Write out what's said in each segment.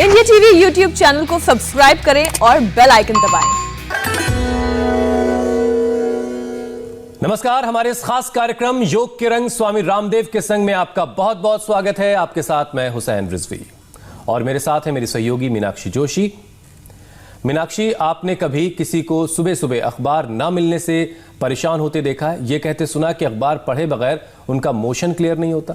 India TV YouTube channel को subscribe करें और बेल आइकन दबाएं। नमस्कार, हमारे इस खास कार्यक्रम योग के रंग स्वामी रामदेव के संग में आपका बहुत बहुत स्वागत है। आपके साथ मैं हुसैन रिजवी और मेरे साथ है मेरी सहयोगी मीनाक्षी जोशी। मीनाक्षी, आपने कभी किसी को सुबह सुबह अखबार ना मिलने से परेशान होते देखा है? ये कहते सुना कि अखबार पढ़े बगैर उनका मोशन क्लियर नहीं होता।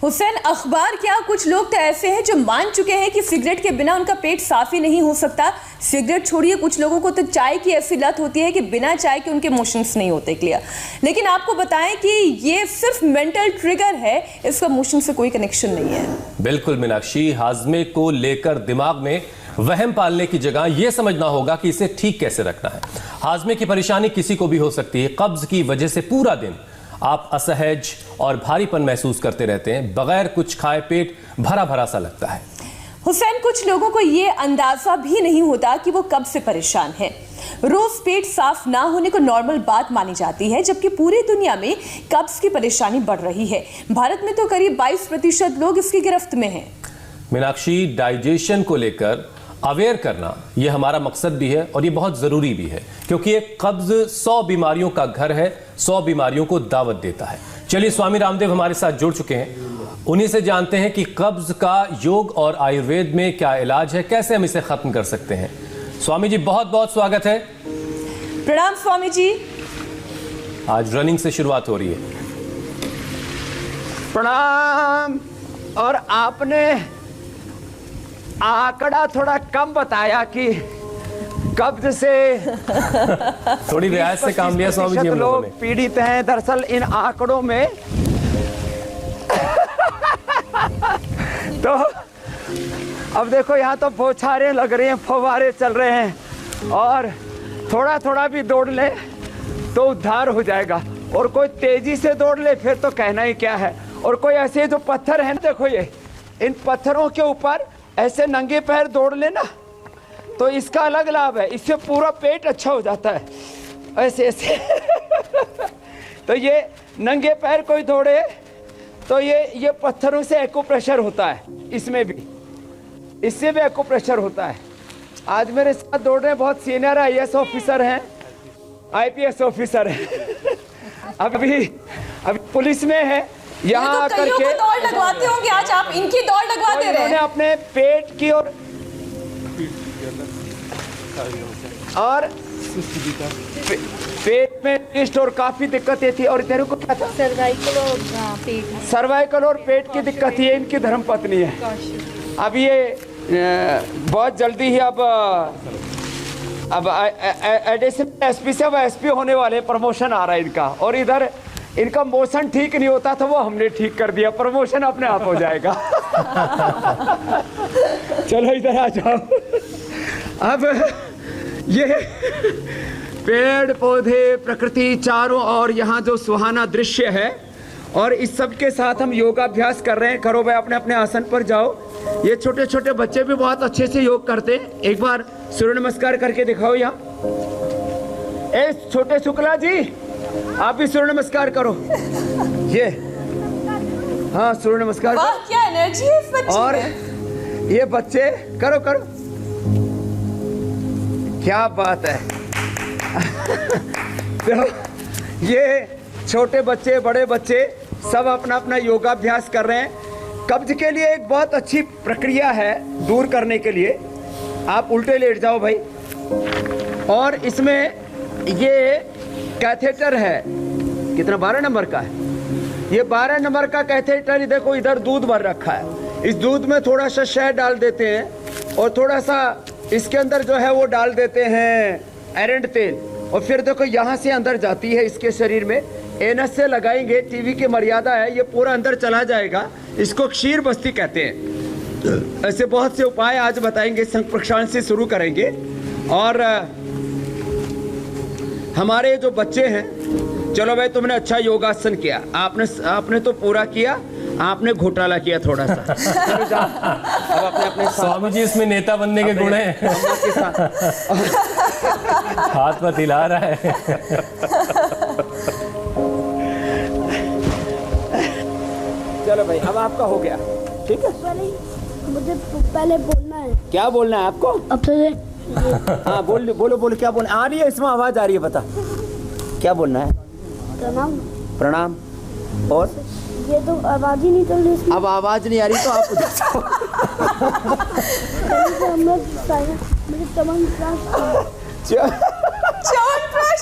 हुसैन, अखबार क्या, कुछ लोग तो ऐसे हैं जो मान चुके हैं कि सिगरेट के बिना उनका पेट साफ ही नहीं हो सकता। सिगरेट छोड़िए, कुछ लोगों को तो चाय की ऐसी लत होती है कि बिना चाय के उनके मोशंस नहीं होते क्लियर। लेकिन आपको बताएं कि ये सिर्फ मेंटल ट्रिगर है, इसका मोशन से कोई कनेक्शन नहीं है। बिल्कुल मीनाक्षी, हाजमे को लेकर दिमाग में वहम पालने की जगह यह समझना होगा कि इसे ठीक कैसे रखना है। हाजमे की परेशानी किसी को भी हो सकती है। कब्ज की वजह से पूरा दिन आप असहज और भारीपन महसूस करते रहते हैं, बगैर कुछ खाए पेट भरा भरा सा लगता है। हुसैन, कुछ लोगों को यह अंदाजा भी नहीं होता कि वो कब से परेशान है। रोज पेट साफ ना होने को नॉर्मल बात मानी जाती है, जबकि पूरी दुनिया में कब्ज की परेशानी बढ़ रही है। भारत में तो करीब 22% लोग इसकी गिरफ्त में हैं। मीनाक्षी, डाइजेशन को लेकर अवेयर करना यह हमारा मकसद भी है और ये बहुत जरूरी भी है, क्योंकि एक कब्ज 100 बीमारियों का घर है, 100 बीमारियों को दावत देता है। चलिए, स्वामी रामदेव हमारे साथ जुड़ चुके हैं, उन्हीं से जानते हैं कि कब्ज का योग और आयुर्वेद में क्या इलाज है, कैसे हम इसे खत्म कर सकते हैं। स्वामी जी, बहुत बहुत स्वागत है। प्रणाम स्वामी जी। आज रनिंग से शुरुआत हो रही है। प्रणाम। और आपने आंकड़ा थोड़ा कम बताया कि कब्ज से थोड़ी रियायत से काम लिया स्वामी जी हम लोगों ने। लोग पीड़ित हैं। दरअसल इन आंकड़ों में तो अब देखो, यहाँ तो बौछारें लग रही हैं, फव्वारे चल रहे हैं, और थोड़ा थोड़ा भी दौड़ ले तो उद्धार हो जाएगा, और कोई तेजी से दौड़ ले फिर तो कहना ही क्या है। और कोई ऐसे जो पत्थर है ना, देखो ये, इन पत्थरों के ऊपर ऐसे नंगे पैर दौड़ लेना तो इसका अलग लाभ है, इससे पूरा पेट अच्छा हो जाता है, ऐसे ऐसे तो ये नंगे पैर कोई दौड़े तो ये पत्थरों से एक्यूप्रेशर होता है, इसमें भी, इससे भी एक्यूप्रेशर होता है। आज मेरे साथ दौड़ रहे बहुत सीनियर IAS ऑफिसर हैं, IPS ऑफिसर हैं अभी पुलिस में है। यहाँ तो कईयों को दौड़ लगवाते होंगे, आज आप इनकी दौड़ लगवा दे रहे हैं। अपने पेट की और पेट में टेस्ट और काफी दिक्कतें थी। और तेरे को क्या था? सर्वाइकल और पेट की दिक्कत थी। इनकी धर्मपत्नी है। अब ये बहुत जल्दी ही अब एडिशनल SP से अब SP होने वाले, प्रमोशन आ रहा है इनका। और इधर इनका मोशन ठीक नहीं होता था, वो हमने ठीक कर दिया, प्रमोशन अपने आप हो जाएगा चलो इधर आ जाओ। अब ये पेड़ पौधे, प्रकृति चारों और यहाँ जो सुहाना दृश्य है, और इस सब के साथ हम योगाभ्यास कर रहे हैं। करो भाई, अपने अपने आसन पर जाओ। ये छोटे छोटे बच्चे भी बहुत अच्छे से योग करते हैं। एक बार सूर्य नमस्कार करके दिखाओ यहाँ। ए छोटे शुक्ला जी, आप भी सूर्य नमस्कार करो। ये हाँ, सूर्य नमस्कार वाह, क्या एनर्जी है इस बच्चे और में। ये बच्चे करो करो, क्या बात है तो ये छोटे बच्चे, बड़े बच्चे सब अपना अपना योगाभ्यास कर रहे हैं। कब्ज के लिए एक बहुत अच्छी प्रक्रिया है दूर करने के लिए। आप उल्टे लेट जाओ भाई, और इसमें ये कैथेटर है, कितना, 12 नंबर का है। ये 12 नंबर का कैथेटर, देखो इधर दूध भर रखा है। इस दूध में थोड़ा सा शहद डाल देते हैं, और थोड़ा सा इसके अंदर जो है वो डाल देते हैं एरंड तेल, और फिर देखो यहाँ से अंदर जाती है इसके शरीर में। एनस से लगाएंगे, टीवी की मर्यादा है, ये पूरा अंदर चला जाएगा। इसको क्षीर बस्ती कहते हैं। ऐसे बहुत से उपाय आज बताएंगे, संघ प्रक्षालन से शुरू करेंगे। और हमारे जो बच्चे हैं, चलो भाई तुमने अच्छा योगासन किया, आपने तो पूरा किया, आपने घोटाला किया थोड़ा सा। चलो जाओ अब अपने अपने स्वामी जी, इसमें नेता बनने के गुण हैं। हाथ पर हिला रहा है चलो भाई, अब आपका हो गया, ठीक है। मुझे पहले बोलना है। क्या बोलना है आपको? अब तो हाँ बोलो बोलो बोलो, क्या बोलना आ रही है? इसमें आवाज आ रही है, बता क्या बोलना है? प्रणाम। प्रणाम। और ये तो आवाज ही नहीं चल रही इसमें। अब आवाज नहीं आ रही तो आप च्यवनप्राश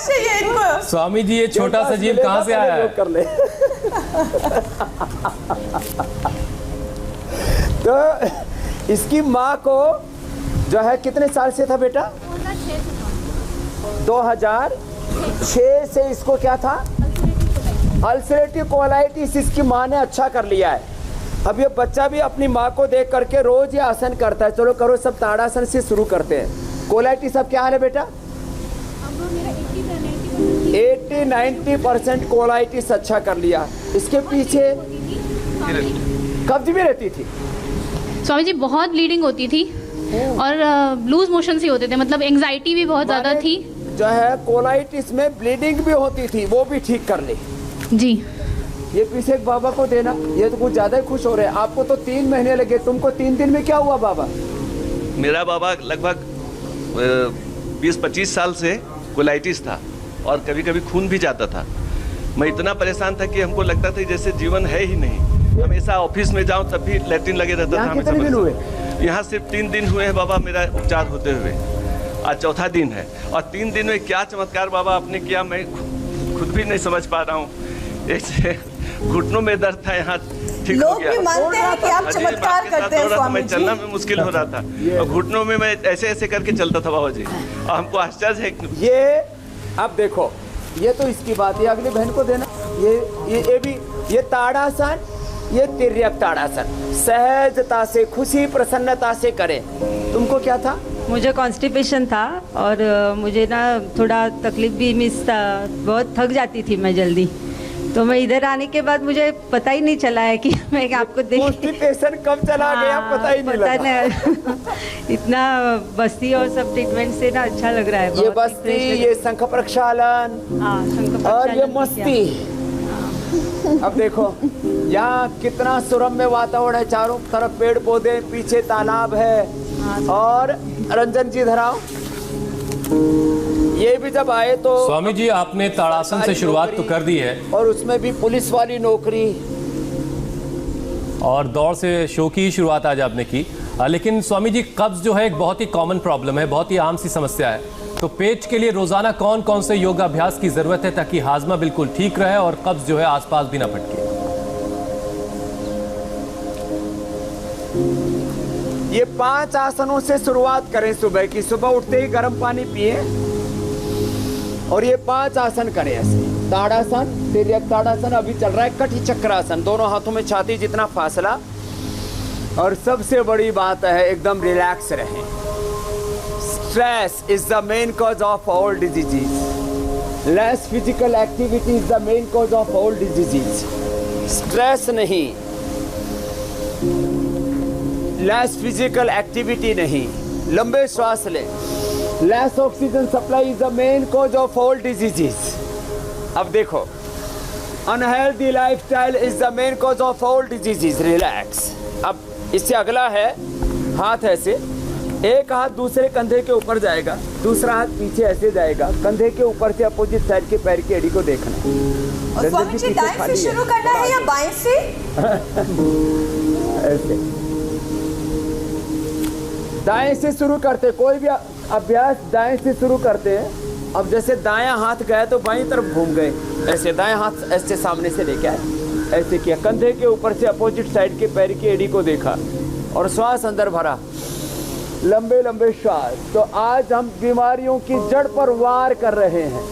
चाहिए इनको। स्वामी जी, ये छोटा सा जीव कहाँ से आया है? कर ले। तो इसकी माँ को जो है कितने साल से था बेटा? 2006 से इसको क्या था? अल्सरेटिव कोलाइटिस इसकी माँ ने अच्छा कर लिया है। अब ये बच्चा भी अपनी माँ को देख करके रोज ये आसन करता है। चलो करो सब, ताड़ासन से शुरू करते हैं। कोलाइटिस अब क्या हाल है बेटा? 80-90% कोलाइटिस अच्छा कर लिया। इसके पीछे कब्ज भी रहती थी स्वामी जी, बहुत ब्लीडिंग होती थी और लूज मोशन ही होते थे, मतलब एंजाइटी भी बहुत ज़्यादा थी। जो है कोलाइटिस में ब्लीडिंग भी होती थी, वो भी ठीक कर ली जी। ये पीछे एक बाबा को देना, ये तो कुछ ज़्यादा ही खुश हो रहे हैं। आपको तो 3 महीने लगे, तुमको 3 दिन में क्या हुआ बाबा? मेरा बाबा लगभग 20-25 साल से कोलाइटिस था और कभी कभी खून भी जाता था। मैं इतना परेशान था कि हमको लगता था जैसे जीवन है ही नहीं। हमेशा ऑफिस में जाऊं तब भी लैट्रिन लगे रहता था। कितने दिन हुए? यहाँ सिर्फ 3 दिन हुए हैं बाबा मेरा उपचार होते हुए, आज चौथा दिन है। और 3 दिन में क्या चमत्कार बाबा आपने किया, मैं खुद भी नहीं समझ पा रहा हूँ। ऐसे घुटनों में दर्द था, यहाँ ठीक हो लोग गया। भी मानते हैं कि आप चमत्कार करते हैं स्वामी जी। चलना में मुश्किल हो रहा था और घुटनों में मैं ऐसे ऐसे करके चलता था बाबा जी, और हमको आश्चर्य है। ये अब देखो, ये तो इसकी बात है। अगली बहन को देना। ये भी, ये ताड़ासन, ये तिर्यक ताड़ासन सहजता से, खुशी प्रसन्नता से करें। तुमको क्या था? मुझे कॉन्स्टिपेशन था और मुझे ना थोड़ा तकलीफ भी मिस था, बहुत थक जाती थी मैं जल्दी। तो मैं इधर आने के बाद मुझे पता ही नहीं चला है कि मैं आपको कॉन्स्टिपेशन कब चला गया पता ही नहीं लगा। इतना बस्ती और सब ट्रीटमेंट से ना अच्छा लग रहा है। ये बस्ती, ये शंख प्रक्षालन और ये मस्ती। अब देखो यहाँ कितना सुरम्य वातावरण है, चारों तरफ पेड़ पौधे, पीछे तालाब है। और रंजन जी धराओ, ये भी जब आए तो स्वामी जी, आपने ताड़ासन से शुरुआत तो कर दी है और उसमें भी पुलिस वाली नौकरी और दौड़ से शो की शुरुआत आज आपने की। लेकिन स्वामी जी, कब्ज जो है एक बहुत ही कॉमन प्रॉब्लम है, बहुत ही आम सी समस्या है। तो पेट के लिए रोजाना कौन कौन से योगाभ्यास की जरूरत है ताकि हाजमा बिल्कुल ठीक रहे और कब्ज जो है आसपास भी ना भटके? ये 5 आसनों से शुरुआत करें सुबह की। सुबह उठते ही गर्म पानी पिए और ये 5 आसन करें ऐसे। ताड़ासन, तिर्यक ताड़ासन अभी चल रहा है, कटी चक्रासन, दोनों हाथों में छाती जितना फासला। और सबसे बड़ी बात है एकदम रिलैक्स रहें। Stress is the main cause of all diseases. Less physical activity is the main cause of all diseases. Stress नहीं, लेस फिजिकल एक्टिविटी नहीं, लंबे श्वास लें। Less oxygen supply is the main cause of all diseases. अब देखो, unhealthy lifestyle is the main cause of all diseases. Relax. अब इससे अगला है हाथ ऐसे, एक हाथ दूसरे कंधे के ऊपर जाएगा, दूसरा हाथ पीछे ऐसे जाएगा, कंधे के ऊपर से अपोजिट साइड के पैर की एड़ी को देखना। और स्वामी जी, दाएं से शुरू करना है या बाएं से? ऐसे दाएं से शुरू करते, कोई भी अभ्यास दाएं से शुरू करते हैं। अब जैसे दायां हाथ गया तो बाईं तरफ घूम गए, ऐसे दायां हाथ ऐसे सामने से लेके आए, ऐसे किया, कंधे के ऊपर से अपोजिट साइड के पैर की एड़ी को देखा और श्वास अंदर भरा, लंबे लंबे श्वास। तो आज हम बीमारियों की जड़ पर वार कर रहे हैं।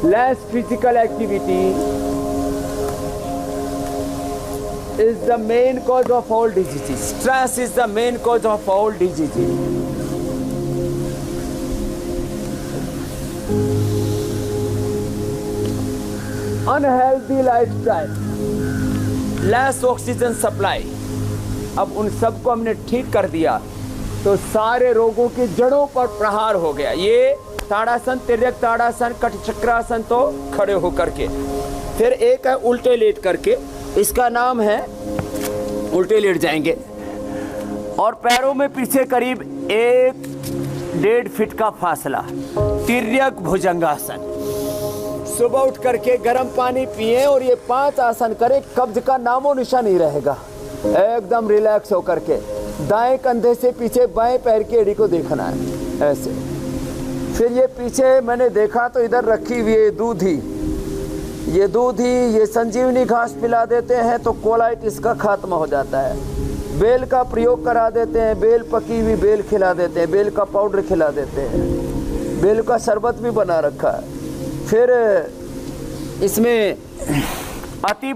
Less physical activity is the main cause of all diseases. Stress is the main cause of all diseases. Unhealthy lifestyle, less oxygen supply. अब उन सबको हमने ठीक कर दिया तो सारे रोगों की जड़ों पर प्रहार हो गया। ये ताड़ासन, तिर्यक ताड़ासन, कटचक्रासन तो खड़े होकर के। फिर एक है उल्टे लेट करके, इसका नाम है, उल्टे लेट जाएंगे और पैरों में पीछे करीब 1-1.5 फीट का फासला। तिर्यक भुजंगासन। सुबह उठ करके गर्म पानी पिए और ये 5 आसन करें, कब्ज का नामो निशान नहीं रहेगा। एकदम रिलैक्स होकर के दाएं कंधे से पीछे बाएं पैर की एड़ी को देखना है ऐसे। फिर ये पीछे मैंने देखा तो इधर रखी हुई है दूधी, ये संजीवनी घास पिला देते हैं तो कोलाइटिस का खात्मा हो जाता है। बेल का प्रयोग करा देते हैं, बेल पकी हुई बेल खिला देते हैं, बेल का पाउडर खिला देते हैं, बेल का शरबत भी बना रखा है। फिर इसमें अति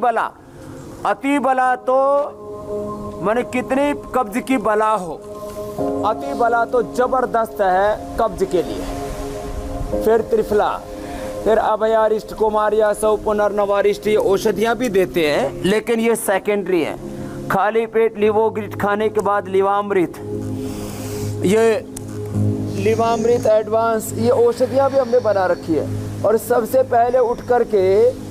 बला तो माने कितनी कब्ज की बला हो, अति बला तो जबरदस्त है कब्ज के लिए। फिर त्रिफला, फिर अभयारिष्ट, कुमारिया, सौ पुनर्नवारिष्ट, ये औषधियाँ भी देते हैं लेकिन ये सेकेंडरी हैं। खाली पेट लिवोग्रिट खाने के बाद लिवामृत, ये लिवामृत एडवांस, ये औषधियाँ भी हमने बना रखी है। और सबसे पहले उठ करके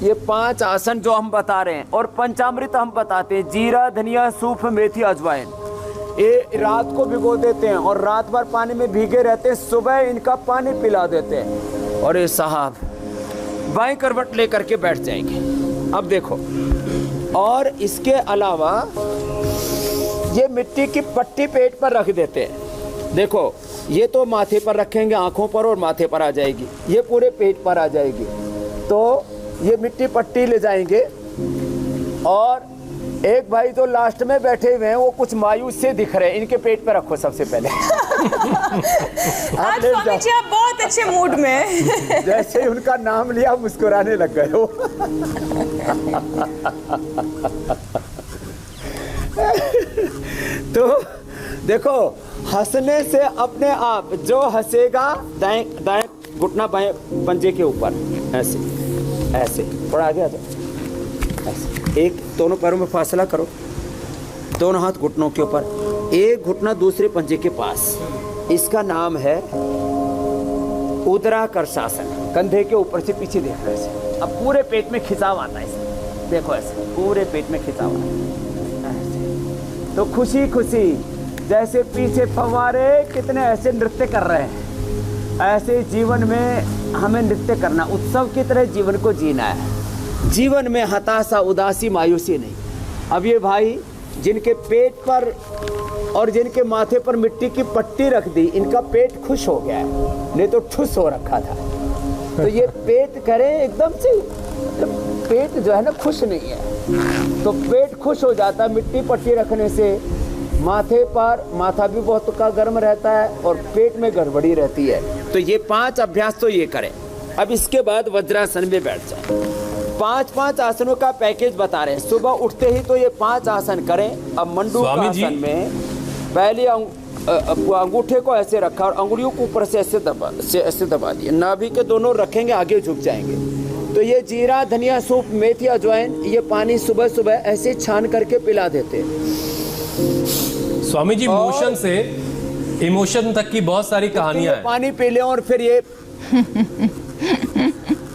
ये 5 आसन जो हम बता रहे हैं और पंचामृत हम बताते हैं, जीरा, धनिया, सूफ, मेथी, अजवाइन, ये रात को भिगो देते हैं और रात भर पानी में भीगे रहते हैं, सुबह इनका पानी पिला देते हैं और ये साहब बाएं करवट लेकर के बैठ जाएंगे। अब देखो, और इसके अलावा ये मिट्टी की पट्टी पेट पर रख देते हैं। देखो, ये तो माथे पर रखेंगे, आंखों पर और माथे पर आ जाएगी, ये पूरे पेट पर आ जाएगी। तो ये मिट्टी पट्टी ले जाएंगे। और एक भाई तो लास्ट में बैठे हुए हैं, वो कुछ मायूस से दिख रहे हैं, इनके पेट पर रखो सबसे पहले। आज स्वामी जी आप बहुत अच्छे मूड में हैं। जैसे ही उनका नाम लिया मुस्कुराने लग गए हो। तो देखो, हंसने से अपने आप जो हंसेगा, दाएं दाएं घुटना बाएं पंजे के ऊपर, ऐसे ऐसे थोड़ा आगे आ जाओ, ऐसे एक दोनों पैरों में फासला करो, दोनों हाथ घुटनों के ऊपर, एक घुटना दूसरे पंजे के पास। इसका नाम है उदराकर्षासन। कंधे के ऊपर से पीछे देख रहे हैं। अब पूरे पेट में खिंचाव आता है इसमें, देखो ऐसे पूरे पेट में खिंचाव आता है। तो खुशी खुशी जैसे पीछे फव्वारे कितने ऐसे नृत्य कर रहे हैं, ऐसे जीवन में हमें नृत्य करना, उत्सव की तरह जीवन को जीना है। जीवन में हताशा, उदासी, मायूसी नहीं। अब ये भाई जिनके पेट पर और जिनके माथे पर मिट्टी की पट्टी रख दी, इनका पेट खुश हो गया है, नहीं तो ठुस हो रखा था। तो ये पेट करें एकदम से, पेट जो है ना खुश नहीं है, तो पेट खुश हो जाता है मिट्टी पट्टी रखने से। माथे पर, माथा भी बहुत का गर्म रहता है और पेट में गड़बड़ी रहती है। तो ये 5 अभ्यास तो ये करें। अब इसके बाद वज्रासन में बैठ जाए। 5-5 आसनों का पैकेज बता रहे हैं। सुबह उठते ही तो ये 5 आसन करें। अब मंडूकासन में पहले अंगूठे को ऐसे रखा और अंगुलियों को ऊपर से ऐसे दबा दिए, नाभि के दोनों रखेंगे, आगे झुक जाएंगे। तो ये जीरा, धनिया, सूप, मेथी, अजवाइन, ये पानी सुबह सुबह ऐसे छान करके पिला देते हैं। स्वामी जी, मोशन से इमोशन तक की बहुत सारी कहानियां हैं। पानी पी लें और फिर ये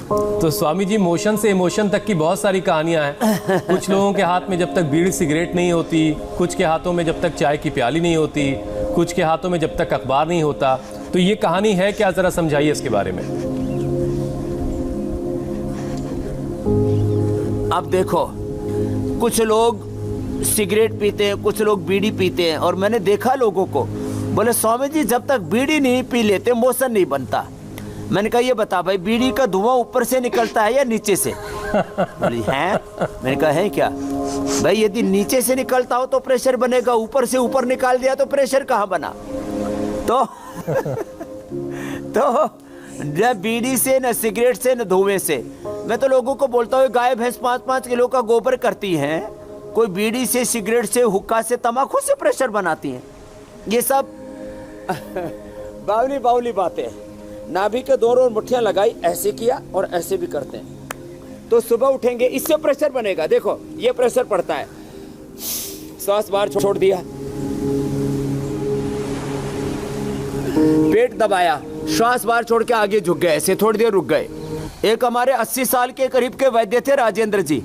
तो स्वामी जी, मोशन से इमोशन तक की बहुत सारी कहानियां हैं। कुछ लोगों के हाथ में जब तक बीड़ी सिगरेट नहीं होती, कुछ के हाथों में जब तक चाय की प्याली नहीं होती, कुछ के हाथों में जब तक अखबार नहीं होता। तो ये कहानी है क्या, जरा समझाइए इसके बारे में। अब देखो, कुछ लोग सिगरेट पीते हैं, कुछ लोग बीड़ी पीते हैं, और मैंने देखा लोगों को, बोले स्वामी जी जब तक बीड़ी नहीं पी लेते मोशन नहीं बनता। मैंने कहा ये बता भाई, बीड़ी का धुआं ऊपर से निकलता है या नीचे से? बोली हैं। मैंने कहा है क्या भाई, यदि नीचे से निकलता हो तो प्रेशर बनेगा, ऊपर से ऊपर निकाल दिया तो प्रेशर कहाँ बना? तो न बीड़ी से, न सिगरेट से, न धुएं से। मैं तो लोगों को बोलता हूँ, गाय भैंस 5-5 किलो का गोबर करती हैं, कोई बीड़ी से, सिगरेट से, हुक्का से, तम्बाकू से प्रेशर बनाती हैं। ये सब बावली बावली बातें। नाभि के दोनों मुट्ठियां लगाई, ऐसे किया और ऐसे भी करते हैं, तो सुबह उठेंगे, इससे प्रेशर बनेगा। देखो ये प्रेशर पड़ता है, श्वास बाहर छोड़ दिया, पेट दबाया, श्वास बाहर छोड़ के आगे झुक गए, ऐसे थोड़ी देर रुक गए। एक हमारे 80 साल के करीब के वैद्य थे, राजेंद्र जी,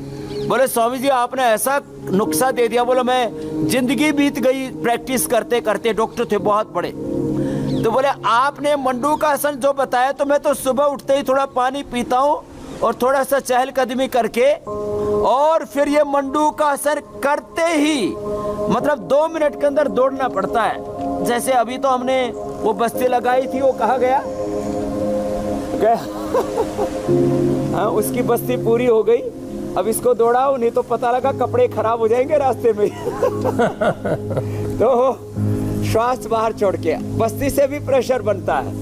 बोले स्वामी जी आपने ऐसा नुस्खा दे दिया। बोले मैं जिंदगी बीत गई प्रैक्टिस करते करते, डॉक्टर थे बहुत बड़े। तो बोले आपने मंडूकासन जो बताया तो मैं तो सुबह उठते ही थोड़ा पानी पीता हूँ और थोड़ा सा चहलकदमी करके और फिर ये मंडूकासन करते ही मतलब 2 मिनट के अंदर दौड़ना पड़ता है। जैसे अभी तो हमने वो बस्ती लगाई थी, वो कहाँ गया हाँ, उसकी बस्ती पूरी हो गई। अब इसको दौड़ाओ, नहीं तो पता लगा कपड़े खराब हो जाएंगे रास्ते में तो श्वास बाहर छोड़ के बस्ती से भी प्रेशर बनता है।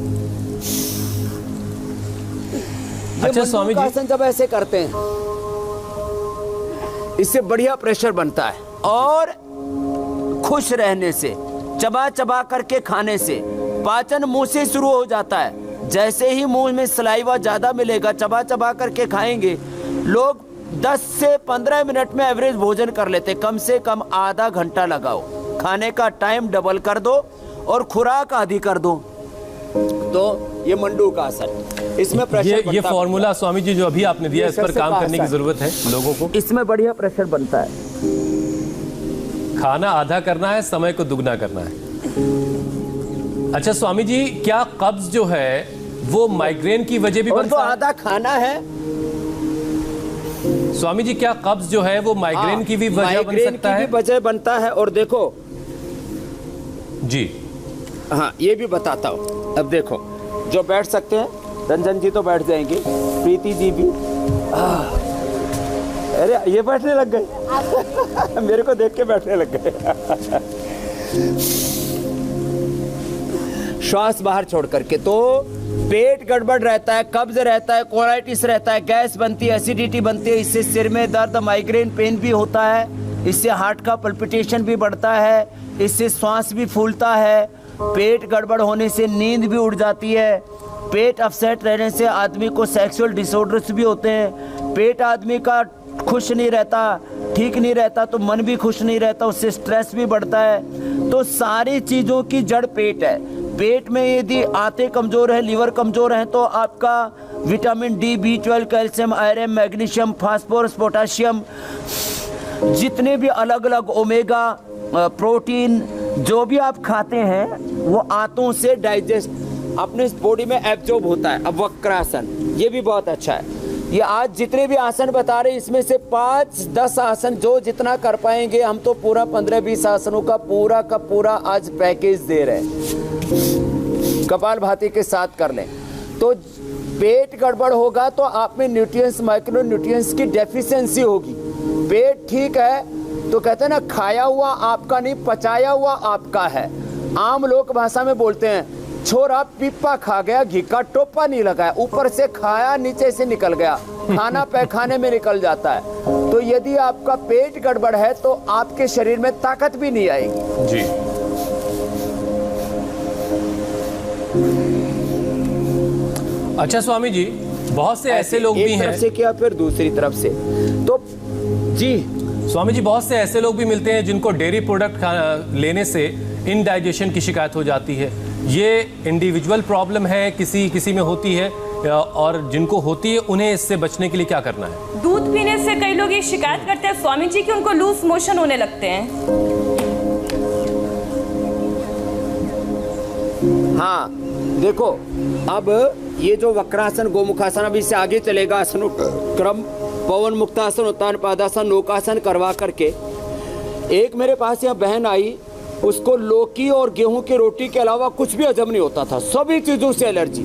अच्छा स्वामी जी, आसन जब ऐसे करते हैं इससे बढ़िया प्रेशर बनता है। और खुश रहने से, चबा चबा करके खाने से पाचन मुंह से शुरू हो जाता है। जैसे ही मुंह में सलाइवा ज्यादा मिलेगा, चबा चबा करके खाएंगे, लोग 10 से 15 मिनट में एवरेज भोजन कर लेते। कम से कम आधा घंटा लगाओ, खाने का टाइम डबल कर दो और खुराक आधी कर दो। तो ये मंडूकासन, इसमें प्रेशर ये फॉर्मूला स्वामी जी जो अभी आपने दिया, इस पर काम करने की जरूरत है लोगों को। इसमें बढ़िया प्रेशर बनता है। खाना आधा करना है, समय को दुगना करना है। अच्छा स्वामी जी, क्या कब्ज जो है वो माइग्रेन की वजह भी बनता है? आधा खाना है स्वामी जी, क्या कब्ज जो है वो माइग्रेन की भी वजह बन सकता है? वजह बनता है। और देखो जी, हाँ ये भी बताता हूँ। अब देखो जो बैठ सकते हैं, रंजन जी तो बैठ जाएंगे, प्रीति जी भी। अरे ये बैठने लग गए मेरे को देख के बैठने लग गए श्वास बाहर छोड़ करके। तो पेट गड़बड़ रहता है, कब्ज रहता है, कोलाइटिस रहता है, गैस बनती है, एसिडिटी बनती है, इससे सिर में दर्द, माइग्रेन पेन भी होता है, इससे हार्ट का पल्पिटेशन भी बढ़ता है, इससे श्वास भी फूलता है, पेट गड़बड़ होने से नींद भी उड़ जाती है, पेट अपसेट रहने से आदमी को सेक्सुअल डिसऑर्डर्स भी होते हैं, पेट आदमी का खुश नहीं रहता, ठीक नहीं रहता तो मन भी खुश नहीं रहता, उससे स्ट्रेस भी बढ़ता है। तो सारी चीज़ों की जड़ पेट है। पेट में यदि आंतें कमज़ोर है, लीवर कमज़ोर है, तो आपका vitamin D, B12, calcium, iron, magnesium, phosphorus, potassium, जितने भी अलग अलग ओमेगा प्रोटीन जो भी आप खाते हैं वो आंतों से डाइजेस्ट अपने बॉडी में एब्जॉर्ब होता है। अब वक्रासन ये भी बहुत अच्छा है। ये आज जितने भी आसन बता रहे हैं इसमें से 5-10 आसन जो जितना कर पाएंगे, हम तो पूरा 15-20 आसनों का पूरा आज पैकेज दे रहे हैं, कपालभाति के साथ कर लें। तो पेट गड़बड़ होगा तो आप में न्यूट्रिएंट्स, माइक्रो न्यूट्रिएंट्स की डेफिशिएंसी होगी। पेट ठीक है तो कहते हैं ना, खाया हुआ आपका नहीं, पचाया हुआ आपका है। आम लोक भाषा में बोलते हैं, छोरा पिप्पा खा गया, घी का टोपा नहीं लगाया, ऊपर से खाया नीचे से निकल गया, खाना पैखाने में निकल जाता है। तो यदि आपका पेट गड़बड़ है तो आपके शरीर में ताकत भी नहीं आएगी जी। अच्छा स्वामी जी, बहुत से ऐसे लोग भी हैं, एक तरफ से किया फिर दूसरी तरफ से, तो जी स्वामी जी बहुत से ऐसे लोग भी मिलते हैं जिनको डेयरी प्रोडक्ट लेने से इनडाइजेशन की शिकायत हो जाती है। ये इंडिविजुअल प्रॉब्लम है, किसी में होती है, और जिनको होती है उन्हें इससे बचने के लिए क्या करना है? दूध पीने से कई लोग ये शिकायत करते हैं स्वामी जी कि उनको लूज मोशन होने लगते हैं। हाँ देखो, अब ये जो वक्रासन, गोमुखासन, अब इससे आगे चलेगा आसनों क्रम, पवन मुक्तासन, उत्तान पादासन, नौकासन करवा करके। एक मेरे पास यहाँ बहन आई, उसको लौकी और गेहूं की रोटी के अलावा कुछ भी हजम नहीं होता था, सभी चीज़ों से एलर्जी,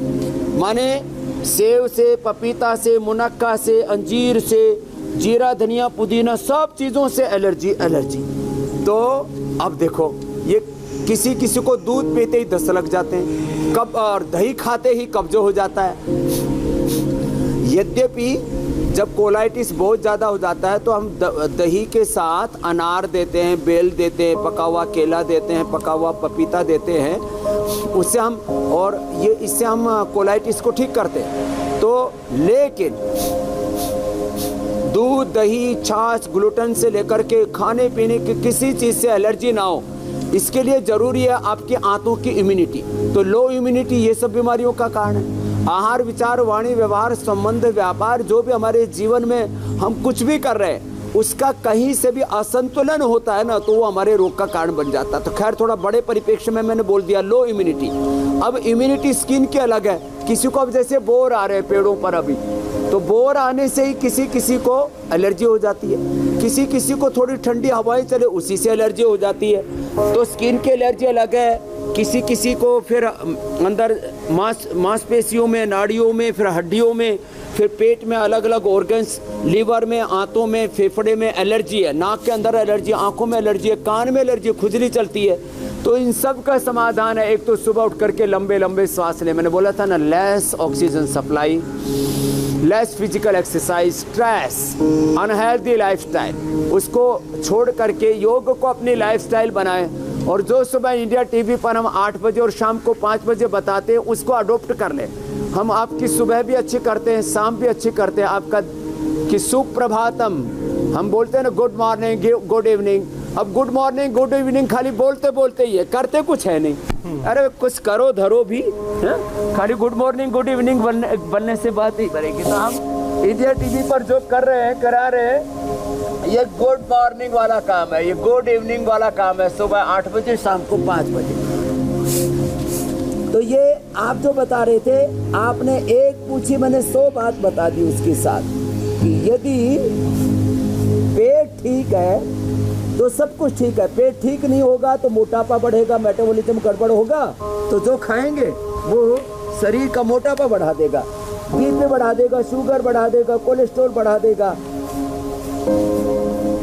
माने सेव से, पपीता से, मुनक्का से, अंजीर से, जीरा, धनिया, पुदीना, सब चीज़ों से एलर्जी। तो अब देखो, ये किसी को दूध पीते ही दस्त लग जाते हैं, कब और दही खाते ही कब्ज हो जाता है। यद्यपि जब कोलाइटिस बहुत ज़्यादा हो जाता है तो हम दही के साथ अनार देते हैं, बेल देते हैं, पका हुआ केला देते हैं, पका हुआ पपीता देते हैं, उससे हम, और ये इससे हम कोलाइटिस को ठीक करते हैं। तो लेकिन दूध, दही, छाछ, ग्लूटेन से लेकर के खाने पीने की किसी चीज़ से एलर्जी ना हो, इसके लिए ज़रूरी है आपकी आंतों की इम्यूनिटी। तो लो इम्यूनिटी ये सब बीमारियों का कारण है। आहार, विचार, वाणी, व्यवहार, संबंध, व्यापार, जो भी हमारे जीवन में हम कुछ भी कर रहे हैं, उसका कहीं से भी असंतुलन होता है ना, तो वो हमारे रोग का कारण बन जाता है। तो खैर थोड़ा बड़े परिप्रेक्ष्य में मैंने बोल दिया लो इम्यूनिटी। अब इम्यूनिटी स्किन की अलग है। किसी को अब जैसे बोर आ रहे हैं पेड़ों पर अभी, तो बोर आने से ही किसी किसी को एलर्जी हो जाती है, किसी किसी को थोड़ी ठंडी हवाएं चले उसी से एलर्जी हो जाती है। तो स्किन की एलर्जी अलग है, किसी किसी को फिर अंदर मांसपेशियों में, नाड़ियों में, फिर हड्डियों में, फिर पेट में अलग अलग ऑर्गन्स, लीवर में, आंतों में, फेफड़े में एलर्जी है, नाक के अंदर एलर्जी, आंखों में एलर्जी है, कान में एलर्जी, खुजली चलती है। तो इन सब का समाधान है, एक तो सुबह उठ करके लंबे लंबे सांस ले। मैंने बोला था ना, less oxygen supply, less physical exercise, stress, unhealthy lifestyle, उसको छोड़ करके योग को अपनी लाइफस्टाइल बनाएं। और जो सुबह इंडिया टीवी पर हम 8 बजे और शाम को 5 बजे बताते हैं उसको अडोप्ट कर लें। हम आपकी सुबह भी अच्छी करते हैं, शाम भी अच्छी करते हैं। आपका कि सुप्रभातम, हम बोलते हैं ना गुड मॉर्निंग, गुड इवनिंग। अब गुड मॉर्निंग, गुड इवनिंग खाली बोलते बोलते ही है, करते कुछ है नहीं। अरे कुछ करो धरो भी है? खाली गुड मॉर्निंग गुड इवनिंग बनने से बात नहीं बनेगी। तो हम इंडिया टीवी पर जो कर रहे हैं, करा रहे हैं, ये गुड मॉर्निंग वाला काम है, ये गुड इवनिंग वाला काम है, सुबह 8 बजे शाम को 5 बजे। तो ये आप जो बता रहे थे, आपने एक पूछी, मैंने 100 बात बता दी उसके साथ कि यदि पेट ठीक है तो सब कुछ ठीक है, पेट ठीक नहीं होगा तो मोटापा बढ़ेगा, मेटाबॉलिज्म गड़बड़ होगा, तो जो खाएंगे वो शरीर का मोटापा बढ़ा देगा, बीपी बढ़ा देगा, शुगर बढ़ा देगा, कोलेस्ट्रॉल बढ़ा देगा।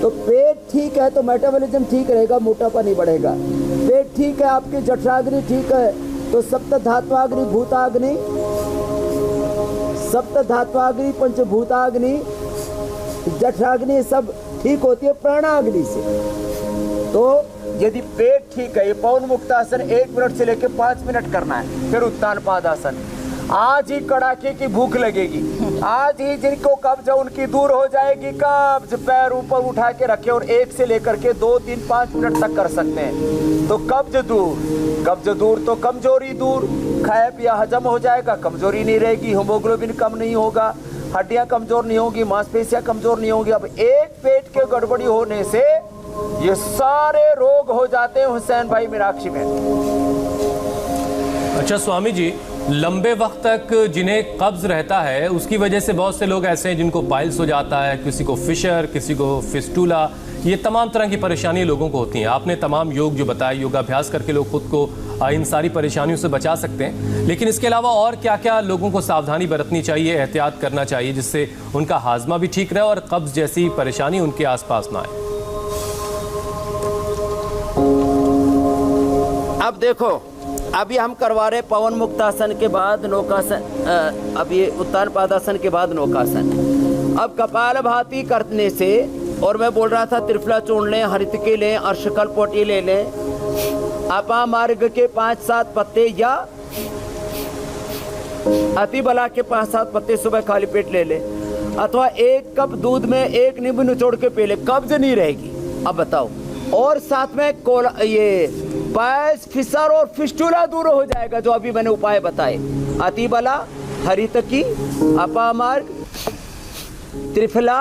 तो पेट ठीक है तो मेटाबॉलिज्म ठीक रहेगा, मोटापा नहीं बढ़ेगा। पेट ठीक है, आपकी जठराग्नि ठीक है, तो सप्त धात्वाग्नि, भूताग्नि, सप्त धात्वाग्नि, पंचभूताग्नि, जठराग्नि सब ठीक होती है प्राणाग्नि से। तो यदि पेट ठीक है, ये पवन मुक्तासन 1 मिनट से लेकर 5 मिनट करना है। फिर उत्तान पादासन, आज ही कड़ाके की भूख लगेगी, आज ही जिनको कब्ज है उनकी दूर हो जाएगी। कब्ज पैर ऊपर उठा के रखे और 1 से लेकर के 2, 3, 5 मिनट तक कर सकते हैं। तो कब्ज दूर तो कमजोरी दूर, खाया पिया हजम हो जाएगा, कमजोरी नहीं रहेगी, हीमोग्लोबिन कम नहीं होगा, हड्डियां कमजोर नहीं होगी, मांसपेशियां कमजोर नहीं होगी। अब एक पेट के गड़बड़ी होने से ये सारे रोग हो जाते हैं हुसैन भाई मीनाक्षी में। अच्छा स्वामी जी, लंबे वक्त तक जिन्हें कब्ज रहता है उसकी वजह से बहुत से लोग ऐसे हैं जिनको पाइल्स हो जाता है, किसी को फिशर, किसी को फिस्टूला, ये तमाम तरह की परेशानी लोगों को होती हैं। आपने तमाम योग जो बताया, योगाभ्यास करके लोग खुद को इन सारी परेशानियों से बचा सकते हैं, लेकिन इसके अलावा और क्या क्या लोगों को सावधानी बरतनी चाहिए, एहतियात करना चाहिए, जिससे उनका हाजमा भी ठीक रहे और कब्ज जैसी परेशानी उनके आसपास ना आए? अब देखो, अभी हम करवा रहे पवन मुक्तासन के बाद नौकासन, अब ये उत्तान पादासन के बाद नौकासन। अब कपालभाति करने से, और मैं बोल रहा था त्रिफला चूर्ण लें, हरितकी लें, अर्शकल्पोटी ले लें, अपामार्ग के 5-7 पत्ते या अतिबला के 5-7 पत्ते सुबह खाली पेट ले ले, अथवा 1 कप दूध में 1 नींबू निचोड़ के पी ले, कब्ज नहीं रहेगी। अब बताओ, और साथ में ये पायस, फिसर और फिस्टूला दूर हो जाएगा, जो अभी मैंने उपाय बताए। अतिबला, हरितकी, अपामार्ग, त्रिफला,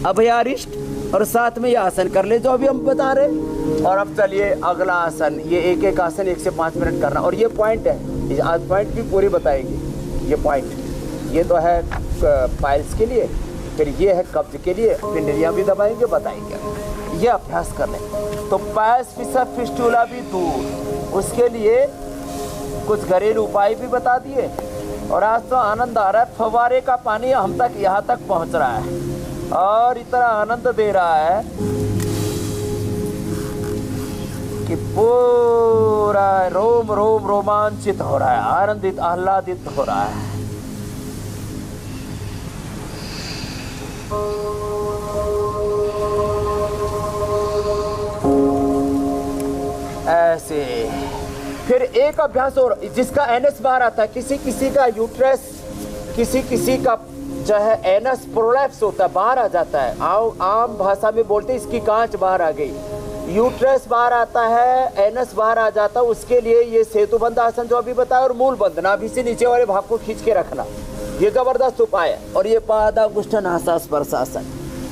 अभयारिष्ट, और साथ में ये आसन कर ले जो अभी हम बता रहे। और अब चलिए अगला आसन, ये एक आसन 1 से 5 मिनट करना। और ये पॉइंट है, आज पॉइंट भी पूरी बताएगी। ये पॉइंट, ये तो है पाइल्स के लिए, फिर ये है कब्ज के लिए, पिंडलियाँ भी दबाएंगे, बताएंगे। ये अभ्यास कर लें तो पायस, फिसर, फिस्टूला भी दूर। उसके लिए कुछ घरेलू उपाय भी बता दिए। और आज तो आनंद आ रहा है, फव्वारे का पानी हम तक यहाँ तक पहुँच रहा है और इतना आनंद दे रहा है कि पूरा रोम रोम रोमांचित हो रहा है, आनंदित आह्लादित हो रहा है। ऐसे फिर एक अभ्यास और, जिसका एनएस बाहर आता है, किसी किसी का यूट्रस, किसी किसी का जो है एनस प्रोलैप्स होता है, बाहर आ जाता है। आम भाषा में बोलते हैं इसकी कांच बाहर आ गई, यूट्रस बाहर आता है, एनस बाहर आ जाता है। उसके लिए ये सेतुबंध आसन जो अभी बताया, और मूल बंध, नाभि से नीचे वाले भाग को खींच के रखना, ये जबरदस्त उपाय है। और ये पादांगुष्ठ नासा स्पर्शासन,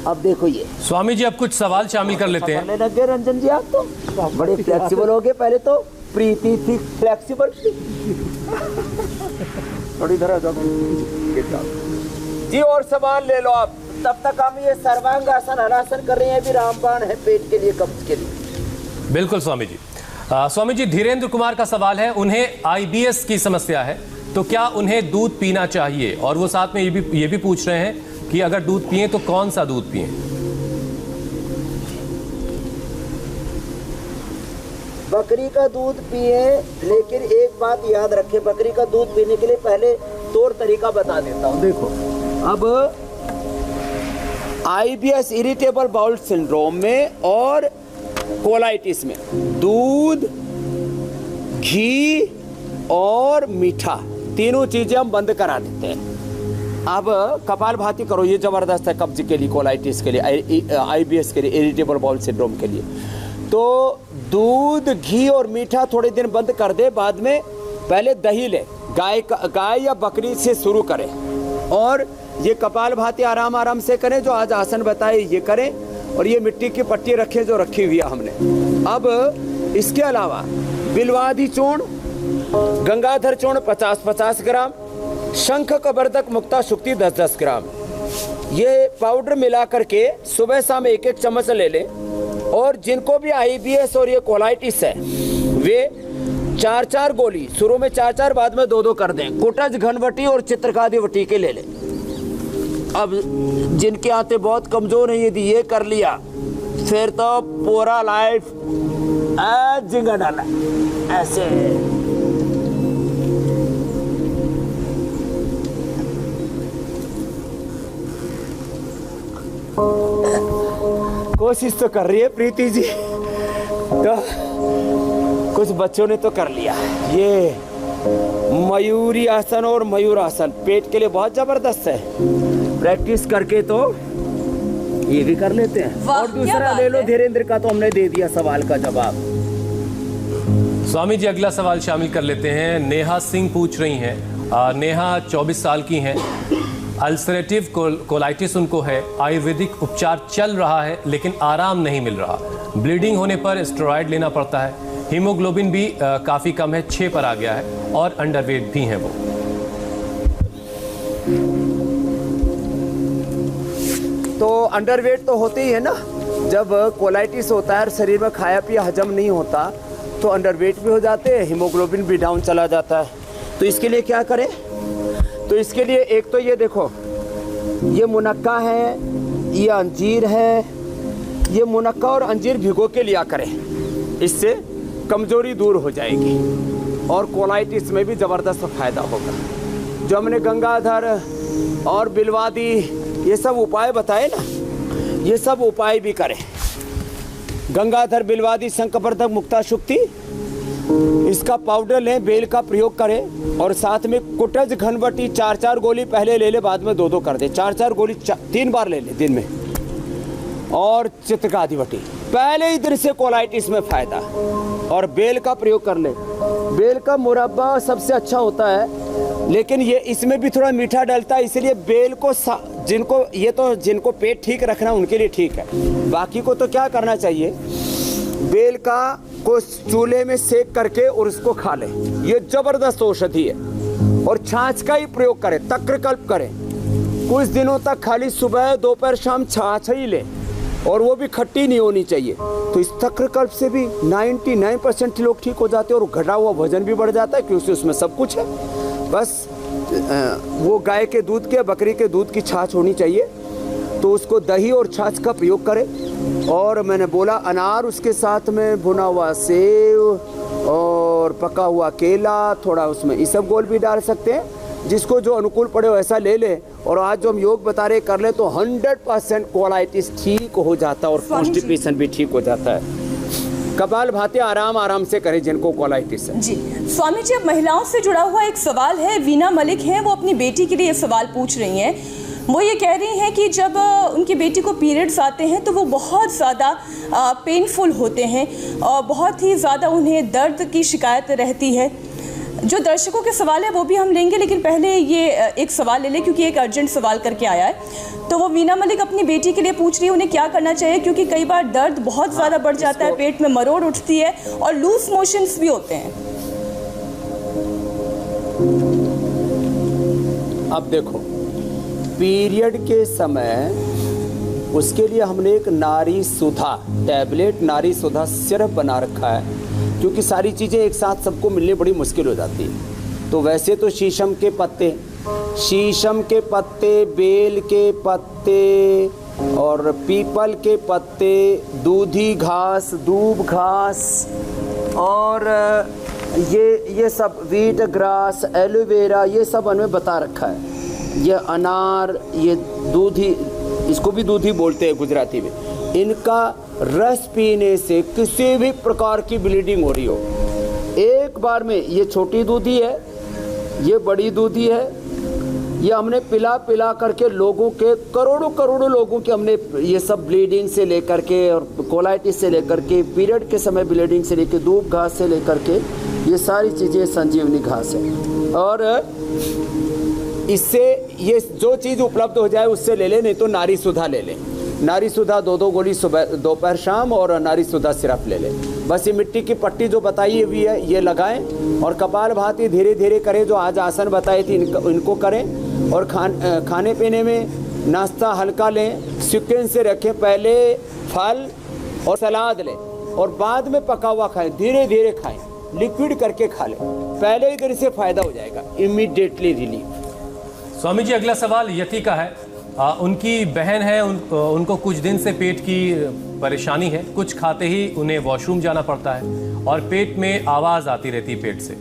अब देखो ये स्वामी जी अब कुछ सवाल शामिल कर लेते हैं। लग गए रंजन जी, आप तो बड़े फ्लेक्सिबल हो गए। पहले तो प्रीति थी फ्लेक्सिबल, थोड़ी इधर आ जाओ जी। और सवाल ले लो आप, तब तक हम ये सर्वांगासन हलासन कर रहे हैं। अभी रामबाण है पेट के लिए, कब्ज के लिए। बिल्कुल स्वामी जी। स्वामी जी धीरेन्द्र कुमार का सवाल है, उन्हें IBS की समस्या है, तो क्या उन्हें दूध पीना चाहिए? और वो साथ में ये भी पूछ रहे हैं कि अगर दूध पिए तो कौन सा दूध पिए? बकरी का दूध पिए, लेकिन एक बात याद रखें, बकरी का दूध पीने के लिए पहले तौर तरीका बता देता हूँ। देखो, अब IBS इरिटेबल बाउल सिंड्रोम में और कोलाइटिस में दूध, घी और मीठा तीनों चीजें हम बंद करा देते हैं। अब कपालभाति करो, ये जबरदस्त है कब्ज के लिए, कोलाइटिस के लिए, IBS के लिए, इरिटेबल बाउल सिंड्रोम के लिए। तो दूध, घी और मीठा थोड़े दिन बंद कर दे, बाद में पहले दही ले, गाय या बकरी से शुरू करें, और ये कपालभाति आराम आराम से करें, जो आज आसन बताए ये करें, और ये मिट्टी की पट्टी रखें जो रखी हुई है हमने। अब इसके अलावा बिल्वादी चूर्ण, गंगाधर चूर्ण 50-50 ग्राम, शंख कबरदक मुक्ता शुक्ति 10-10 ग्राम, ये पाउडर मिला करके सुबह शाम 1-1 चम्मच ले लें। और जिनको भी IBS और ये कोलाइटिस है, वे 4-4 गोली, शुरू में 4-4 बाद में 2-2 कर दें। कुटज घनवटी और चित्रकादी वटी के ले लें। अब जिनके आते बहुत कमजोर है, यदि ये कर लिया फिर तो पूरा लाइफ जिंगा डाला ऐसे। कोशिश तो कर रही है प्रीति जी, तो कुछ बच्चों ने तो कर लिया। ये मयूरी आसन और मयूर आसन पेट के लिए बहुत जबरदस्त है, प्रैक्टिस करके तो ये भी कर लेते हैं। और दूसरा ले लो धीरेन्द्र का, तो हमने दे दिया सवाल का जवाब। स्वामी जी अगला सवाल शामिल कर लेते हैं। नेहा सिंह पूछ रही हैं। नेहा 24 साल की हैं, अल्सरेटिव कोलाइटिस उनको है, आयुर्वेदिक उपचार चल रहा है लेकिन आराम नहीं मिल रहा, ब्लीडिंग होने पर स्टेरॉइड लेना पड़ता है, हीमोग्लोबिन भी काफ़ी कम है, 6 पर आ गया है, और अंडरवेट भी हैं वो। तो अंडरवेट तो होते ही है ना, जब कोलाइटिस होता है और शरीर में खाया पिया हजम नहीं होता तो अंडरवेट भी हो जाते हैं, हीमोग्लोबिन भी डाउन चला जाता है। तो इसके लिए क्या करें? तो इसके लिए एक तो ये देखो, ये मुनक्का है, ये अंजीर है, ये मुनक्का और अंजीर भिगो के लिया करें, इससे कमजोरी दूर हो जाएगी और कोलाइटिस में भी ज़बरदस्त फ़ायदा होगा। जो हमने गंगाधर और बिलवादी ये सब उपाय बताए ना, ये सब उपाय भी करें। गंगाधर, बिलवादी, शंखवर्धक, मुक्ता शुक्ति, इसका पाउडर लें, बेल का प्रयोग करें, और साथ में कुटज घनवटी 4-4 गोली पहले ले ले, बाद में 2-2 कर दे। 4-4 गोली 3 बार ले ले दिन में, और चित्रकादिवटी पहले ही दिन से कोलाइटिस में फायदा। और बेल का प्रयोग कर ले, बेल का मुरब्बा सबसे अच्छा होता है, लेकिन ये इसमें भी थोड़ा मीठा डलता है, इसलिए बेल को जिनको पेट ठीक रखना उनके लिए ठीक है। बाकी को तो क्या करना चाहिए, बेल का को चूल्हे में सेक करके और उसको खा ले, ये जबरदस्त औषधि है। और छाछ का ही प्रयोग करें, तक्रकल्प करें, कुछ दिनों तक खाली सुबह दोपहर शाम छाछ ही ले, और वो भी खट्टी नहीं होनी चाहिए। तो इस तक्रकल्प से भी 99% लोग ठीक हो जाते हैं, और घटा हुआ वजन भी बढ़ जाता है, क्योंकि उसमें सब कुछ है। बस वो गाय के दूध के, बकरी के दूध की छाछ होनी चाहिए, तो उसको दही और छाछ का प्रयोग करें। और मैंने बोला अनार, उसके साथ में भुना हुआ सेव और पका हुआ केला, थोड़ा उसमें इसबगोल भी डाल सकते हैं, जिसको जो अनुकूल पड़े वैसा ले ले। और आज जो हम योग बता रहे कर ले तो 100% कोलाइटिस ठीक हो जाता है, और कॉन्स्टिपेशन भी ठीक हो जाता है। कपालभाति आराम से करें जिनको कोलाइटिस है। जी स्वामी जी, अब महिलाओं से जुड़ा हुआ एक सवाल है। वीना मलिक हैं, वो अपनी बेटी के लिए ये सवाल पूछ रही हैं। वो ये कह रही हैं कि जब उनकी बेटी को पीरियड्स आते हैं तो वो बहुत ज़्यादा पेनफुल होते हैं और बहुत ही ज़्यादा उन्हें दर्द की शिकायत रहती है। जो दर्शकों के सवाल है वो भी हम लेंगे, लेकिन पहले ये एक सवाल ले लें क्योंकि एक अर्जेंट सवाल करके आया है। तो वो मीना मलिक अपनी बेटी के लिए पूछ रही है उन्हें क्या करना चाहिए, क्योंकि कई बार दर्द बहुत ज़्यादा बढ़ जाता है, पेट में मरोड़ उठती है और लूज मोशंस भी होते हैं। अब देखो, पीरियड के समय उसके लिए हमने एक नारी सुधा टैबलेट, नारी सुधा सिरप बना रखा है, क्योंकि सारी चीज़ें एक साथ सबको मिलने बड़ी मुश्किल हो जाती है। तो वैसे तो शीशम के पत्ते, बेल के पत्ते और पीपल के पत्ते, दूधी घास, दूब घास और ये सब वीट ग्रास, एलोवेरा, ये सब हमें बता रखा है। ये अनार, ये दूधी, इसको भी दूधी बोलते हैं गुजराती में, इनका रस पीने से किसी भी प्रकार की ब्लीडिंग हो रही हो, एक बार में, ये छोटी दूधी है, ये बड़ी दूधी है, ये हमने पिला करके लोगों के करोड़ों लोगों के हमने ये सब ब्लीडिंग से लेकर के और कोलाइटिस से लेकर के, पीरियड के समय ब्लीडिंग से लेकर, दूब घास से लेकर के, ये सारी चीज़ें संजीवनी घास है। और इससे ये जो चीज़ उपलब्ध हो जाए उससे ले लें, नहीं तो नारी सुधा ले लें। नारी सुधा 2 गोली सुबह, दोपहर, शाम, और नारी सुधा सिरप ले लें। बस ये मिट्टी की पट्टी जो बताई हुई है ये लगाएं और कपालभाति धीरे धीरे करें, जो आज आसन बताए थे इनको करें। और खाने पीने में नाश्ता हल्का लें, सीक्वेंस से रखें, पहले फल और सलाद लें और बाद में पका हुआ खाएं, धीरे धीरे खाएं, लिक्विड करके खा लें, पहले ही दिन से फ़ायदा हो जाएगा, इमीडिएटली रिलीफ। स्वामी जी, अगला सवाल यति का है। उनकी बहन है, उनको कुछ दिन से पेट की परेशानी है, कुछ खाते ही उन्हें वॉशरूम जाना पड़ता है और पेट में आवाज़ आती रहती पेट से।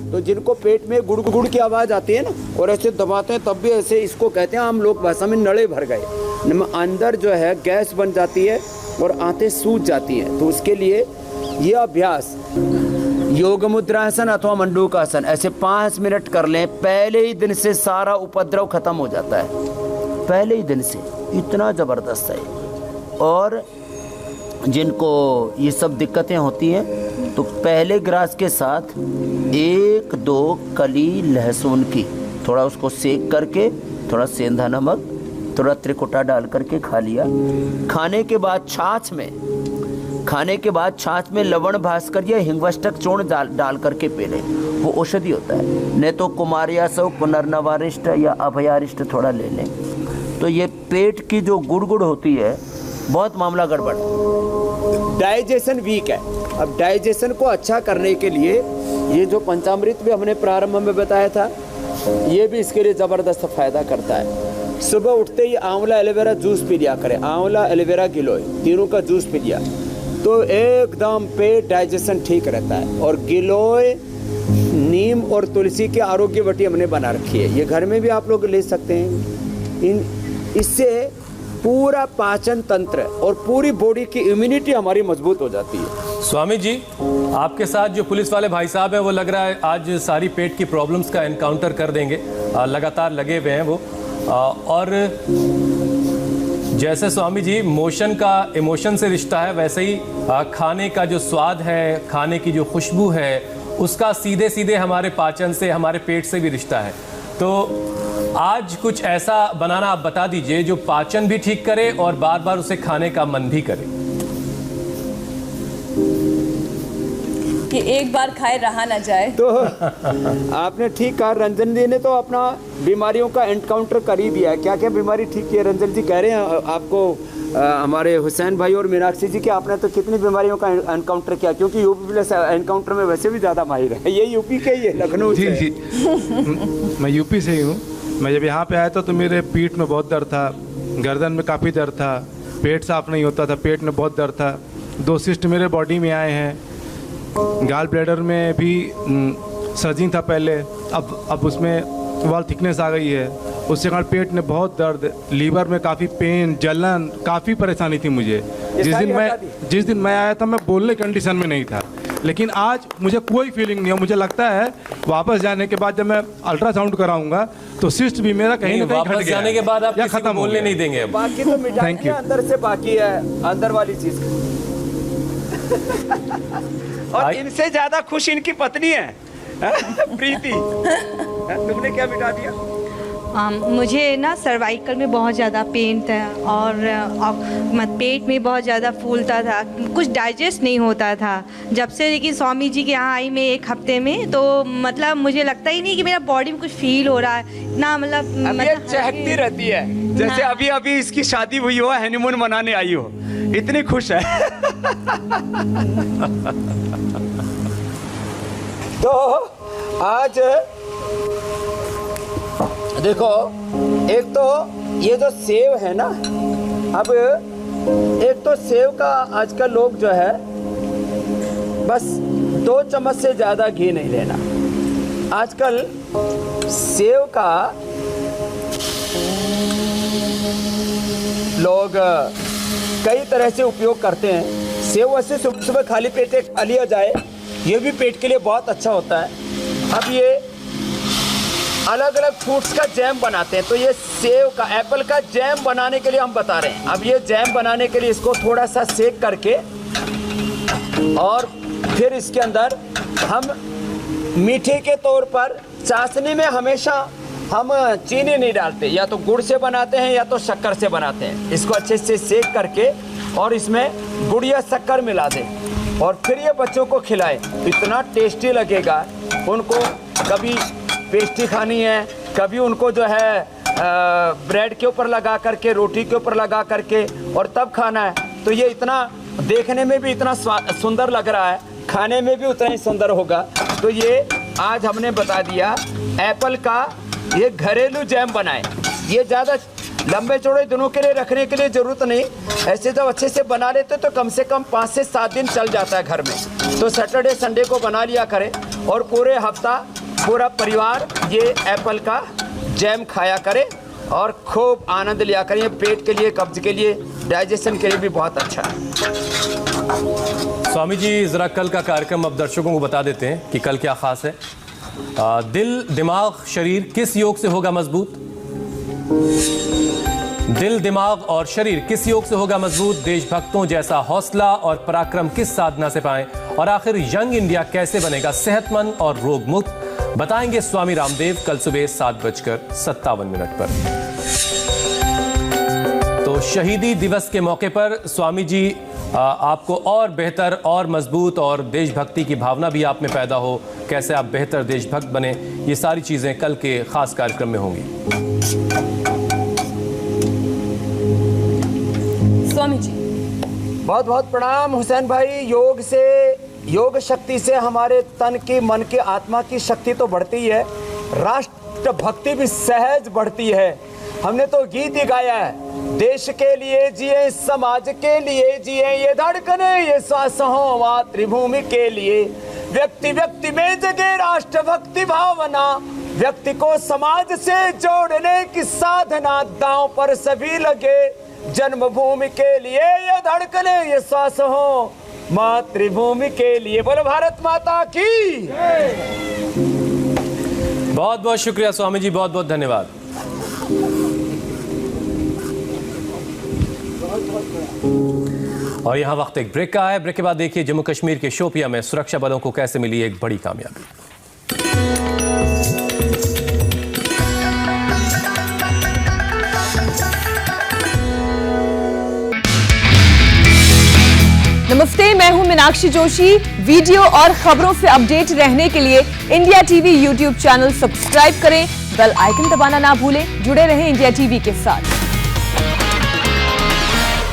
तो जिनको पेट में गुड़ गुड़ की आवाज़ आती है ना, और ऐसे दबाते हैं तब भी ऐसे, इसको कहते हैं हम लोग भाषा में नड़े भर गए, अंदर जो है गैस बन जाती है और आंतें सूज जाती हैं। तो उसके लिए ये अभ्यास योग मुद्रासन अथवा मंडूकासन ऐसे 5 मिनट कर लें, पहले ही दिन से सारा उपद्रव खत्म हो जाता है, पहले ही दिन से, इतना ज़बरदस्त है। और जिनको ये सब दिक्कतें होती हैं तो पहले ग्रास के साथ 1-2 कली लहसुन की, थोड़ा उसको सेक करके, थोड़ा सेंधा नमक, थोड़ा त्रिकुटा डाल करके खा लिया। खाने के बाद छाछ में लवण भास्कर या हिंगवष्टक चूर्ण डाल करके पी लें, वो औषधि होता है। नहीं तो कुमारियासव, पुनर्नवारिष्ट या अभयारिष्ट थोड़ा ले लें। तो ये पेट की जो गुड़गुड़ होती है, बहुत मामला गड़बड़, डाइजेशन वीक है। अब डाइजेशन को अच्छा करने के लिए ये जो पंचामृत भी हमने प्रारंभ में बताया था, ये भी इसके लिए ज़बरदस्त फ़ायदा करता है। सुबह उठते ही आंवला एलोवेरा जूस पी लिया करें, आंवला एलोवेरा गिलोय, तीनों का जूस पी लिया तो एकदम पेट डाइजेशन ठीक रहता है। और गिलोय, नीम और तुलसी के आरोग्य बटी हमने बना रखी है, ये घर में भी आप लोग ले सकते हैं। इससे पूरा पाचन तंत्र और पूरी बॉडी की इम्यूनिटी हमारी मजबूत हो जाती है। स्वामी जी, आपके साथ जो पुलिस वाले भाई साहब हैं वो लग रहा है आज सारी पेट की प्रॉब्लम्स का एनकाउंटर कर देंगे, लगातार लगे हुए हैं वो। और जैसे स्वामी जी मोशन का इमोशन से रिश्ता है, वैसे ही खाने का जो स्वाद है, खाने की जो खुशबू है, उसका सीधे सीधे हमारे पाचन से, हमारे पेट से भी रिश्ता है। तो आज कुछ ऐसा बनाना आप बता दीजिए जो पाचन भी ठीक करे और बार बार उसे खाने का मन भी करे, कि एक बार खाए रहा ना जाए। तो आपने ठीक कहा, रंजन जी ने तो अपना बीमारियों का एनकाउंटर कर ही दिया है। क्या क्या बीमारी ठीक की है रंजन जी कह रहे हैं आपको, हमारे हुसैन भाई और मीनाक्षी जी, कि आपने तो कितनी बीमारियों का एनकाउंटर किया, क्योंकि यूपी पुलिस एनकाउंटर में वैसे भी ज़्यादा माहिर है। ये यूपी के ही है, लखनऊ से। जी मैं यूपी से ही हूँ। मैं जब यहाँ पे आया था तो मेरे पीठ में बहुत दर्द था, गर्दन में काफ़ी दर्द था, पेट साफ नहीं होता था, पेट में बहुत दर्द था। 2 सिस्ट मेरे बॉडी में आए हैं, गाल ब्लैडर में भी सर्जिंग था पहले, अब उसमें वॉल थिकनेस आ गई है, उससे कारण पेट में बहुत दर्द, लीवर में काफ़ी पेन, जलन, काफ़ी परेशानी थी मुझे। जिस दिन मैं आया था मैं बोलने कंडीशन में नहीं था, लेकिन आज मुझे कोई फीलिंग नहीं है। मुझे लगता है वापस जाने के बाद जब मैं अल्ट्रासाउंड कराऊंगा तो सिस्ट भी मेरा कहीं ना कहीं घट गया, जाने के बाद आप या किसी को खत्म बोलने नहीं देंगे। बाकी तो मिटाई अंदर से बाकी है, अंदर वाली चीज़। और इनसे ज्यादा खुश इनकी पत्नी है प्रीति। तुमने क्या मिटा दिया? मुझे ना सर्वाइकल में बहुत ज़्यादा पेन था और पेट में बहुत ज़्यादा फूलता था, कुछ डाइजेस्ट नहीं होता था। जब से लेकिन स्वामी जी के यहाँ आई मैं 1 हफ्ते में, तो मतलब मुझे लगता ही नहीं कि मेरा बॉडी में कुछ फील हो रहा है ना, मतलब ये चहकती रहती है जैसे अभी अभी इसकी शादी हुई हो, हनीमून मनाने आई हो, इतनी खुश है। तो आज देखो, एक तो ये जो सेव है ना, अब एक तो सेव का आजकल लोग जो है बस 2 चम्मच से ज़्यादा घी नहीं लेना। आजकल सेव का लोग कई तरह से उपयोग करते हैं। सेव वैसे सुबह सुबह खाली पेट खा लिया जाए, ये भी पेट के लिए बहुत अच्छा होता है। अब ये अलग अलग फ्रूट्स का जैम बनाते हैं, तो ये सेव का, एप्पल का जैम बनाने के लिए हम बता रहे हैं। अब ये जैम बनाने के लिए इसको थोड़ा सा सेक करके और फिर इसके अंदर हम मीठे के तौर पर, चाशनी में हमेशा हम चीनी नहीं डालते, या तो गुड़ से बनाते हैं या तो शक्कर से बनाते हैं। इसको अच्छे से सेक करके और इसमें गुड़ या शक्कर मिला दें और फिर ये बच्चों को खिलाएं। इतना टेस्टी लगेगा। उनको कभी पेस्ट्री खानी है, कभी उनको जो है ब्रेड के ऊपर लगा करके, रोटी के ऊपर लगा करके और तब खाना है, तो ये इतना देखने में भी इतना सुंदर लग रहा है, खाने में भी उतना ही सुंदर होगा। तो ये आज हमने बता दिया एप्पल का ये घरेलू जैम बनाए। ये ज़्यादा लंबे चौड़े दिनों के लिए रखने के लिए ज़रूरत नहीं, ऐसे जब अच्छे से बना लेते तो कम से कम 5 से 7 दिन चल जाता है घर में। तो सैटरडे संडे को बना लिया करें और पूरे हफ्ता पूरा परिवार ये एप्पल का जैम खाया करे और खूब आनंद लिया करें। ये पेट के लिए, कब्ज के लिए, डाइजेशन के लिए भी बहुत अच्छा है। स्वामी जी, ज़रा कल का कार्यक्रम अब दर्शकों को बता देते हैं कि कल क्या खास है। दिल, दिमाग, शरीर किस योग से होगा मजबूत? दिल, दिमाग और शरीर किस योग से होगा मजबूत? देशभक्तों जैसा हौसला और पराक्रम किस साधना से पाएं? और आखिर यंग इंडिया कैसे बनेगा सेहतमंद और रोग मुक्त? बताएंगे स्वामी रामदेव कल सुबह 7:57 पर। तो शहीदी दिवस के मौके पर स्वामी जी आपको और बेहतर और मजबूत और देशभक्ति की भावना भी आप में पैदा हो, कैसे आप बेहतर देशभक्त बने, ये सारी चीजें कल के खास कार्यक्रम में होंगी। स्वामी जी बहुत बहुत प्रणाम हुसैन भाई। योग से, योग शक्ति से हमारे तन की, मन की, आत्मा की शक्ति तो बढ़ती है, राष्ट्र भक्ति भी सहज बढ़ती है। हमने तो गीत ही गाया है, देश के लिए जिए, समाज के लिए जिए, ये धड़कने ये श्वास हो मातृभूमि के लिए। व्यक्ति व्यक्ति में जगे राष्ट्र भक्ति भावना, व्यक्ति को समाज से जोड़ने की साधना, दांव पर सभी लगे जन्मभूमि के लिए, ये धड़कने ये श्वास हो मातृभूमि के लिए। बोलो भारत माता की। बहुत बहुत शुक्रिया स्वामी जी, बहुत बहुत धन्यवाद। और यहाँ वक्त एक ब्रेक का है। ब्रेक के बाद देखिए जम्मू कश्मीर के शोपिया में सुरक्षा बलों को कैसे मिली एक बड़ी कामयाबी। नमस्ते, मैं हूं मीनाक्षी जोशी। वीडियो और खबरों से अपडेट रहने के लिए India TV YouTube channel subscribe करें, बेल आइकन दबाना ना भूलें। जुड़े रहें इंडिया टीवी के साथ।